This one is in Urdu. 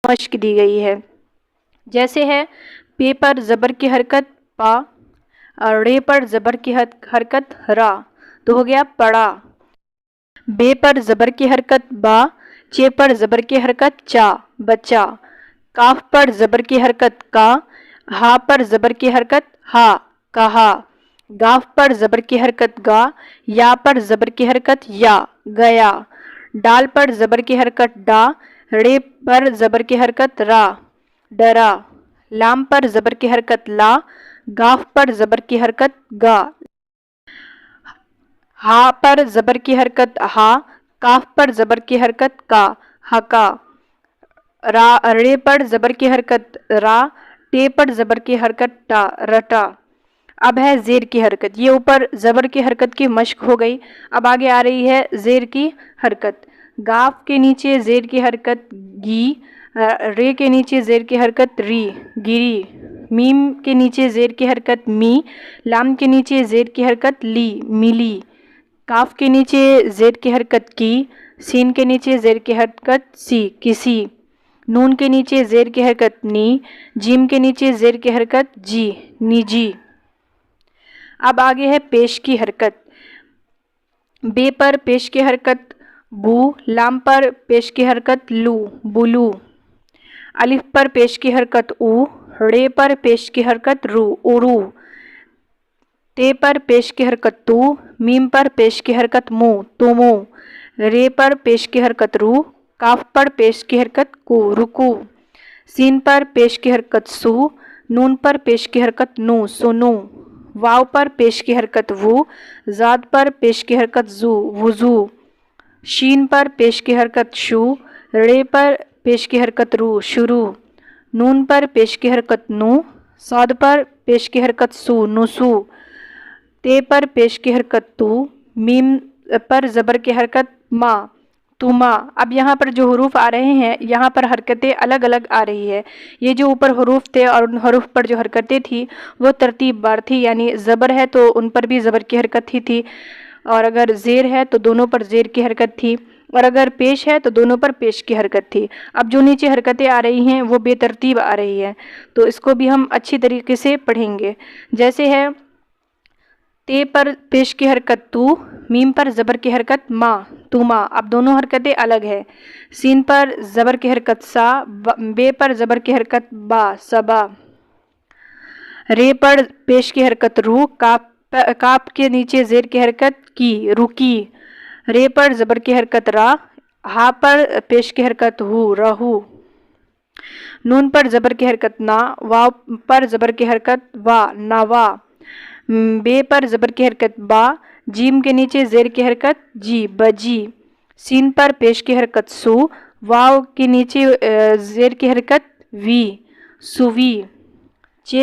مشق دی گئی ہے۔ جیسے ہے پے پر زبر کی حرکت پا اور رے پر زبر کی حرکت را، تو ہو گیا پڑا۔ بے پر زبر کی حرکت با، چے پر زبر کی حرکت چا، بچا۔ کاف پر زبر کی حرکت کا، ہا پر زبر کی حرکت ہا، کہا۔ گاف پر زبر کی حرکت گا، یا پر زبر کی حرکت یا، گیا۔ ڈال پر زبر کی حرکت ڈا، رے پر زبر کی حرکت را، ڈرا۔ لام پر زبر کی حرکت لا، گاف پر زبر کی حرکت گا۔ ہا پر زبر کی حرکت ہا، کاف پر زبر کی حرکت کا، ہکا۔ رے پر زبر کی حرکت را، ٹے پر زبر کی حرکت ٹا، رٹا۔ اب ہے زیر کی حرکت، یہ اوپر زبر کی حرکت کی مشق ہو گئی۔ اب آگے آ رہی ہے زیر کی حرکت۔ گاف کے نیچے زیر کی حرکت گی، رے کے نیچے زیر کی حرکت ری، گری۔ میم کے نیچے زیر کی حرکت می، لام کے نیچے زیر کی حرکت لی، ملی۔ کاف کے نیچے زیر کی حرکت کی، سین کے نیچے زیر کی حرکت سی، کسی۔ نون کے نیچے زیر کی حرکت نی، جیم کے نیچے زیر کی حرکت جی، نجی۔ اب آگے ہے پیش کی حرکت۔ بے پر پیش کی حرکت بو، لام پر پیش کی حرکت لو، بلو۔ الف پر پیش کی حرکت او، رے پر پیش کی حرکت رو، ارو۔ تے پر پیش کی حرکت تو، میم پر پیش کی حرکت مو، تمو۔ رے پر پیش کی حرکت رو، کاف پر پیش کی حرکت کو، رکو۔ سین پر پیش کی حرکت سو، نون پر پیش کی حرکت نو، سنو۔ واو پر پیش کی حرکت وو، زاد پر پیش کی حرکت زو، وضو۔ شین پر پیش کی حرکت شو، رے پر پیش کی حرکت رو، شروع۔ نون پر پیش کی حرکت نو، صاد پر پیش کی حرکت سو، نسو۔ تے پر پیش کی حرکت تو، میم پر زبر کی حرکت ما، تما۔ اب یہاں پر جو حروف آ رہے ہیں یہاں پر حرکتیں الگ الگ آ رہی ہے۔ یہ جو اوپر حروف تھے اور ان حروف پر جو حرکتیں تھی وہ ترتیب بار تھی، یعنی زبر ہے تو ان پر بھی زبر کی حرکت ہی تھی، اور اگر زیر ہے تو دونوں پر زیر کی حرکت تھی، اور اگر پیش ہے تو دونوں پر پیش کی حرکت تھی۔ اب جو نیچے حرکتیں آ رہی ہیں وہ بے ترتیب آ رہی ہے، تو اس کو بھی ہم اچھی طریقے سے پڑھیں گے۔ جیسے ہے تے پر پیش کی حرکت تو، میم پر زبر کی حرکت ما، تما۔ اب دونوں حرکتیں الگ ہے۔ سین پر زبر کی حرکت سا، بے پر زبر کی حرکت با، سبا۔ رے پر پیش کی حرکت رو، کاف کے نیچے زیر کی حرکت کی، رکی۔ رے پر زبر کی حرکت را، ہا پر پیش کی حرکت ہو، رہو۔ نون پر زبر کی حرکت نا، واو پر زبر کی حرکت وا، نوا۔ بے پر زبر کی حرکت با، جیم کے نیچے زیر کی حرکت جی، بجی۔ سین پر پیش کی حرکت سو، واو کے نیچے زیر کی حرکت وی، سوی۔